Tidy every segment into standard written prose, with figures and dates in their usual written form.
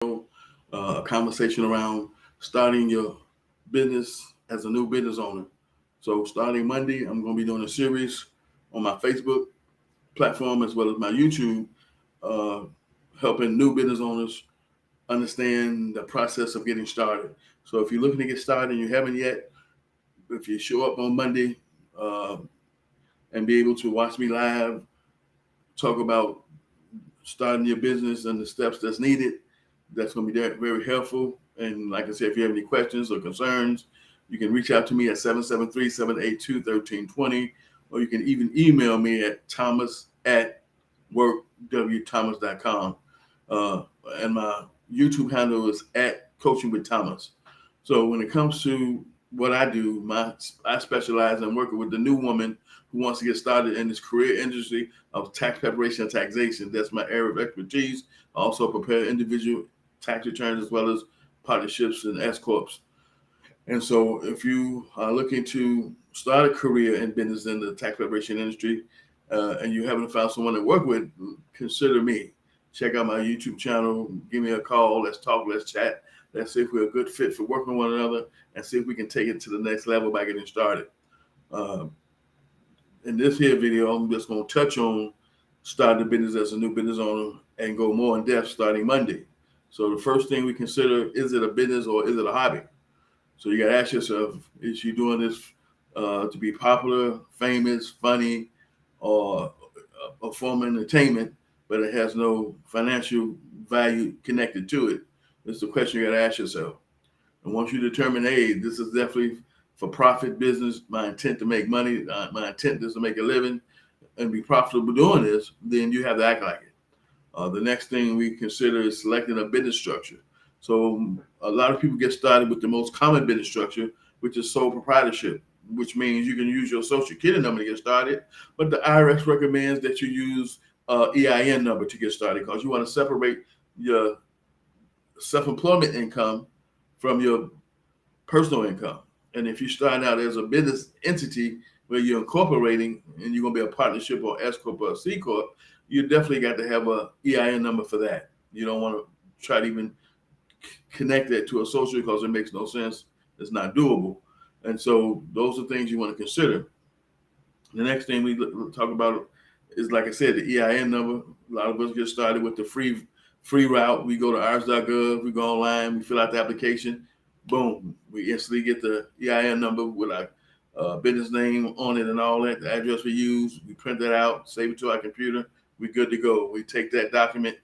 a conversation around starting your business as a new business owner. So starting Monday, I'm going to be doing a series on my Facebook platform as well as my YouTube, uh, helping new business owners understand the process of getting started. So if you're looking to get started and you haven't yet, if you show up on Monday uh, and be able to watch me live, talk about starting your business and the steps that's needed, that's going to be very helpful. And like I said, if you have any questions or concerns, you can reach out to me at 773-782-1320, or you can even email me at thomas@workwthomas.com. Uh, and my YouTube handle is at Coaching with Thomas. So when it comes to what I do, I specialize in working with the new woman who wants to get started in this career industry of tax preparation and taxation. That's my area of expertise. I also prepare individual tax returns as well as partnerships and S corps. And so, if you are looking to start a career in business in the tax preparation industry, and you haven't found someone to work with, consider me. Check out my YouTube channel. Give me a call. Let's talk. Let's chat. Let's see if we're a good fit for working with one another, and see if we can take it to the next level by getting started. Uh, in this here video, I'm just going to touch on starting a business as a new business owner and go more in depth starting Monday. So the first thing we consider, is it a business or is it a hobby? So you got to ask yourself, is you doing this to be popular, famous, funny, or a form of entertainment, but it has no financial value connected to it? It's the question you got to ask yourself. And once you determine, hey, this is definitely for profit business, my intent to make money, my intent is to make a living and be profitable doing this, then you have to act like it. The next thing we consider is selecting a business structure. So a lot of people get started with the most common business structure, which is sole proprietorship, which means you can use your social security number to get started, but the IRS recommends that you use EIN number to get started because you want to separate your self-employment income from your personal income. And if you're starting out as a business entity where you're incorporating and you're going to be a partnership or S corp or C corp, you definitely got to have a EIN number for that. You don't want to try to even connect that to a social because it makes no sense. It's not doable. And so those are things you want to consider. The next thing we talk about is, like I said, the EIN number. A lot of us get started with the free route. We go to IRS.gov, we go online, we fill out the application. Boom, we instantly get the EIN number with our business name on it and all that, the address we use. We print that out, save it to our computer. We're good to go. We take that document.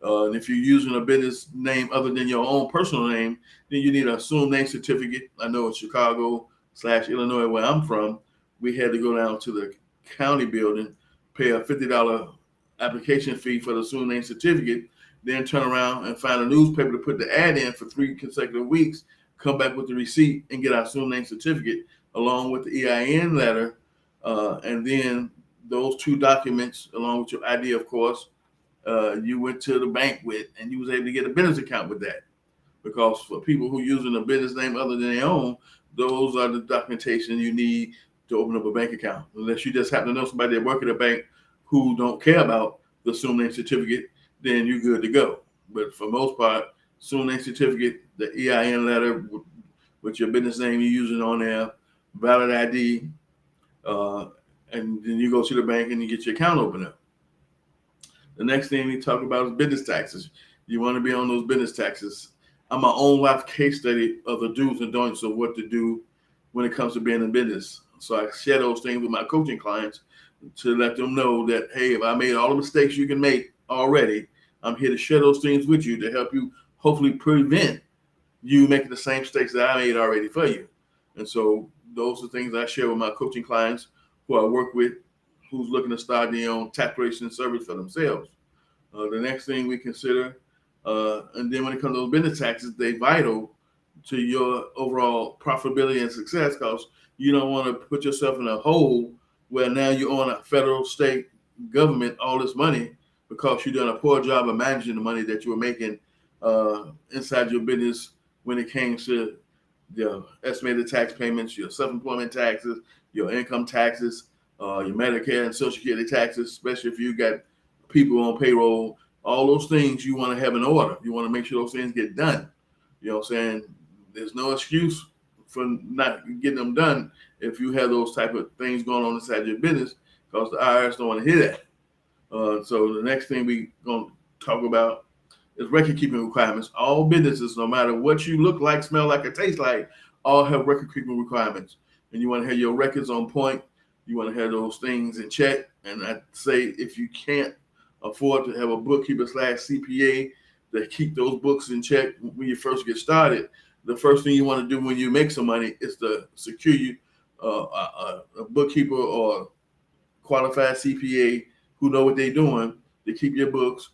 And if you're using a business name other than your own personal name, then you need an assumed name certificate. I know in Chicago/Illinois, where I'm from, we had to go down to the county building, pay a $50 application fee for the assumed name certificate, then turn around and find a newspaper to put the ad in for 3 consecutive weeks, come back with the receipt and get our assumed name certificate along with the EIN letter. And then those 2 documents, along with your ID, of course, you went to the bank with, and you was able to get a business account with that. Because for people who are using a business name other than their own, those are the documentation you need to open up a bank account. Unless you just happen to know somebody that work at a bank who don't care about the assumed name certificate, then you're good to go. But for most part, assumed name certificate, the EIN letter with your business name you're using on there, valid ID, and then you go to the bank and you get your account opened up. The next thing we talk about is business taxes. You want to be on those business taxes. I'm my own life case study of the do's and don'ts of what to do when it comes to being in business. So I share those things with my coaching clients to let them know that, hey, if I made all the mistakes you can make already, I'm here to share those things with you to help you hopefully prevent you making the same mistakes that I made already for you. And so those are things I share with my coaching clients who I work with, who's looking to start their own tax preparation service for themselves. The next thing we consider, and then when it comes to those business taxes, they're vital to your overall profitability and success because you don't want to put yourself in a hole where now you're on a federal, state government all this money because you're doing a poor job of managing the money that you were making inside your business when it came to the estimated tax payments, your self-employment taxes, your income taxes, your Medicare and Social Security taxes, especially if you got people on payroll. all those things you want to have in order. You want to make sure those things get done. You know what I'm saying? There's no excuse for not getting them done if you have those type of things going on inside your business, because the IRS don't want to hear that. So the next thing we going to talk about is record keeping requirements. All businesses, no matter what you look like, smell like, or taste like, all have record keeping requirements. And you want to have your records on point. You want to have those things in check. And I'd say if you can't afford to have a bookkeeper / CPA to keep those books in check when you first get started, the first thing you want to do when you make some money is to secure you a bookkeeper or qualified CPA who know what they're doing to keep your books.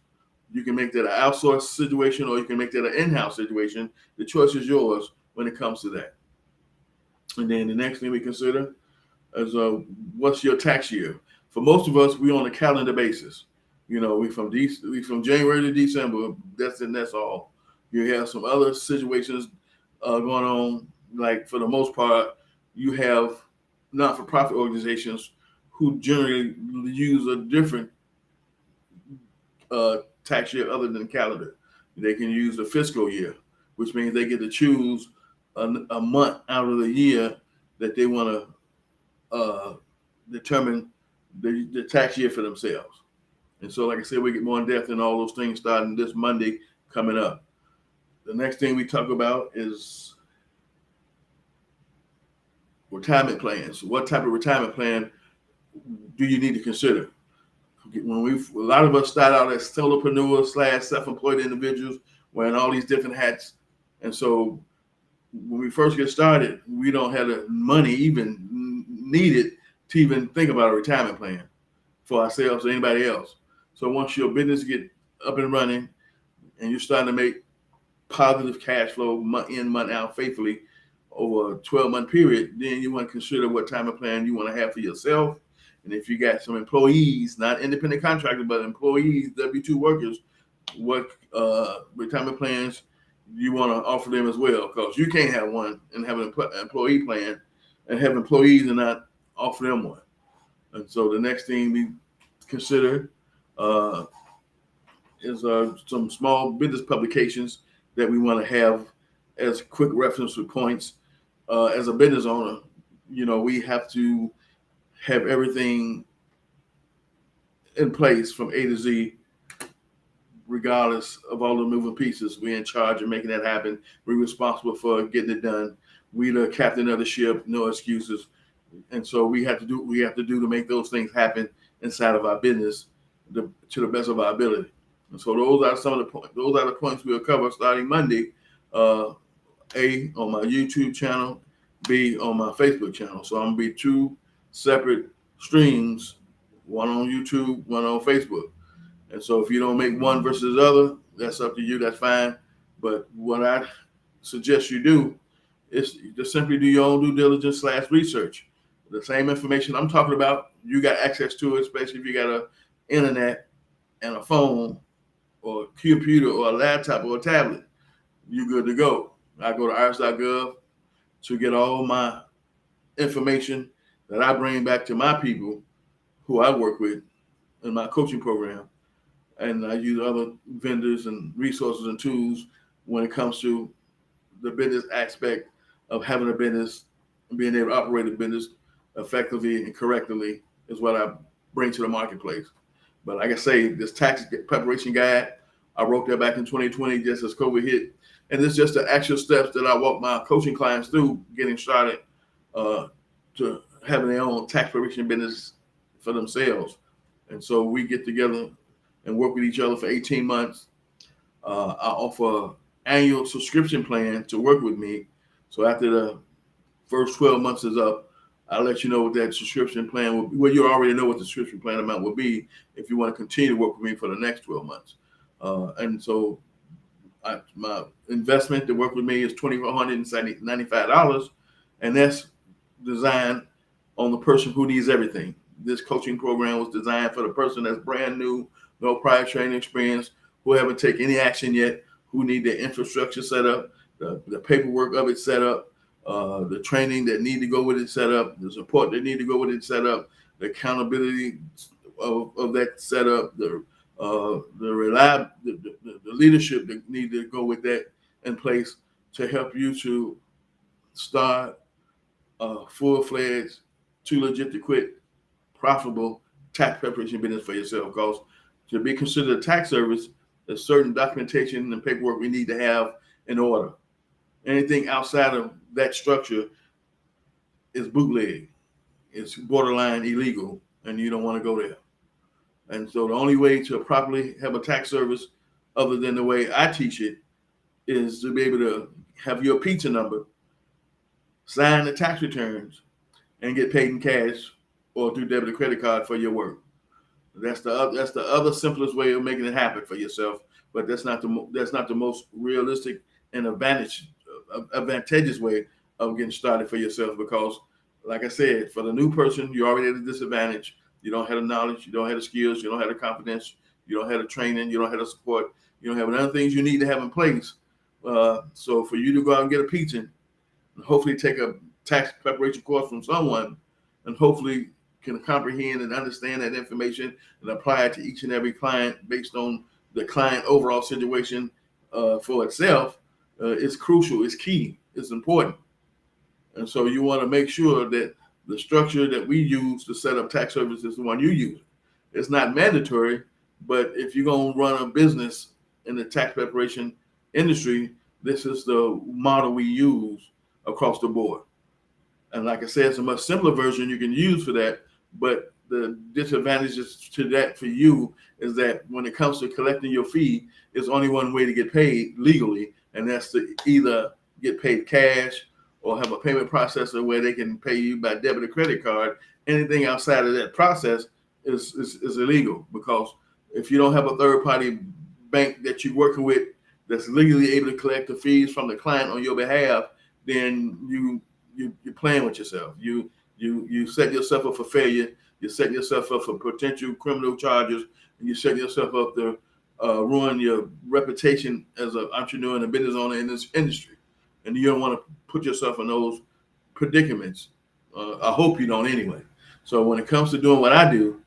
You can make that an outsourced situation or you can make that an in-house situation. The choice is yours when it comes to that. And then the next thing we consider is what's your tax year? For most of us, we're on a calendar basis. You know, we from January to December. That's all. You have some other situations going on. Like for the most part, you have not-for-profit organizations who generally use a different tax year other than calendar. They can use the fiscal year, which means they get to choose a month out of the year that they want to determine the tax year for themselves. And so, like I said, we get more in depth in all those things starting this Monday coming up. The next thing we talk about is retirement plans. What type of retirement plan do you need to consider? When a lot of us start out as solopreneurs / self-employed individuals wearing all these different hats. And so when we first get started, we don't have the money even needed to even think about a retirement plan for ourselves or anybody else. So once your business get up and running and you're starting to make positive cash flow month in, month out faithfully over a 12-month period, then you want to consider what type of plan you want to have for yourself. And if you got some employees, not independent contractors, but employees, W-2 workers, what retirement plans you want to offer them as well? Because you can't have one and have an employee plan and have employees and not offer them one. And so the next thing we consider is some small business publications that we want to have as quick reference points. As a business owner, you know, we have to have everything in place from A to Z, regardless of all the moving pieces. We're in charge of making that happen. We're responsible for getting it done. We're the captain of the ship, no excuses. And so we have to do what we have to do to make those things happen inside of our business to the best of our ability. And so those are some of the points. Those are the points we'll cover starting Monday. A, on my YouTube channel, B, on my Facebook channel. So I'm gonna be two separate streams, one on YouTube, one on Facebook. And so if you don't make one versus the other, that's up to you, that's fine. But what I suggest you do is just simply do your own due diligence / research. The same information I'm talking about, you got access to it, especially if you got an internet and a phone or a computer or a laptop or a tablet. You're good to go. I go to irs.gov to get all my information that I bring back to my people who I work with in my coaching program. And I use other vendors and resources and tools when it comes to the business aspect of having a business and being able to operate a business effectively and correctly is what I bring to the marketplace. But like I say, this tax preparation guide, I wrote that back in 2020 just as COVID hit. And it's just the actual steps that I walk my coaching clients through getting started to having their own tax preparation business for themselves. And so we get together and work with each other for 18 months. I offer an annual subscription plan to work with me. So after the first 12 months is up, I'll let you know what that subscription plan will be. Well, you already know what the subscription plan amount will be if you want to continue to work with me for the next 12 months. And so my investment to work with me is $2,495, and that's designed on the person who needs everything. This coaching program was designed for the person that's brand new, no prior training experience, who haven't taken any action yet, who need their infrastructure set up, the paperwork of it set up, the training that need to go with it set up, the support that need to go with it set up, the accountability of that set up, the the leadership that need to go with that in place to help you to start a full-fledged, too legit to quit, profitable tax preparation business for yourself. Because to be considered a tax service, there's certain documentation and paperwork we need to have in order. Anything outside of that structure is bootleg. It's borderline illegal, and you don't want to go there. And so the only way to properly have a tax service, other than the way I teach it, is to be able to have your PTIN number, sign the tax returns, and get paid in cash or through debit or credit card for your work. That's the other simplest way of making it happen for yourself. But that's not the most realistic and advantageous way of getting started for yourself. Because, like I said, for the new person, you're already at a disadvantage. You don't have the knowledge, you don't have the skills, you don't have the confidence, you don't have the training, you don't have the support, you don't have other things you need to have in place. So for you to go out and get a PTIN, and hopefully take a tax preparation course from someone, and hopefully can comprehend and understand that information and apply it to each and every client based on the client overall situation for itself, is crucial, it's key, it's important. And so you want to make sure that the structure that we use to set up tax services is the one you use. It's not mandatory, but if you're going to run a business in the tax preparation industry, this is the model we use across the board. And like I said, it's a much simpler version you can use for that. But the disadvantages to that for you is that when it comes to collecting your fee, there's only one way to get paid legally, and that's to either get paid cash or have a payment processor where they can pay you by debit or credit card. Anything outside of that process is illegal, because if you don't have a third-party bank that you're working with that's legally able to collect the fees from the client on your behalf, then you're playing with yourself. You set yourself up for failure. You set yourself up for potential criminal charges, and you set yourself up to ruin your reputation as an entrepreneur and a business owner in this industry. And you don't want to put yourself in those predicaments. I hope you don't anyway. So when it comes to doing what I do,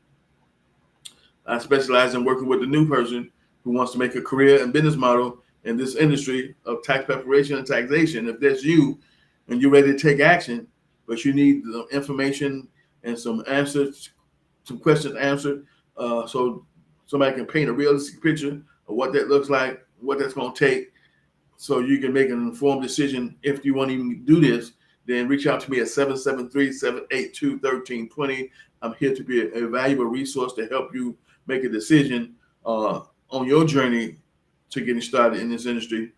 I specialize in working with the new person who wants to make a career and business model in this industry of tax preparation and taxation. If that's you and you're ready to take action, but you need the information and some answers, some questions answered, so somebody can paint a realistic picture of what that looks like, what that's going to take, so you can make an informed decision if you want to even do this, then reach out to me at 773-782-1320. I'm here to be a valuable resource to help you make a decision on your journey to getting started in this industry,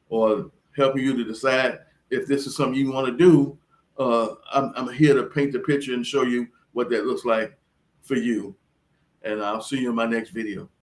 or helping you to decide if this is something you want to do. I'm here to paint the picture and show you what that looks like for you. And I'll see you in my next video.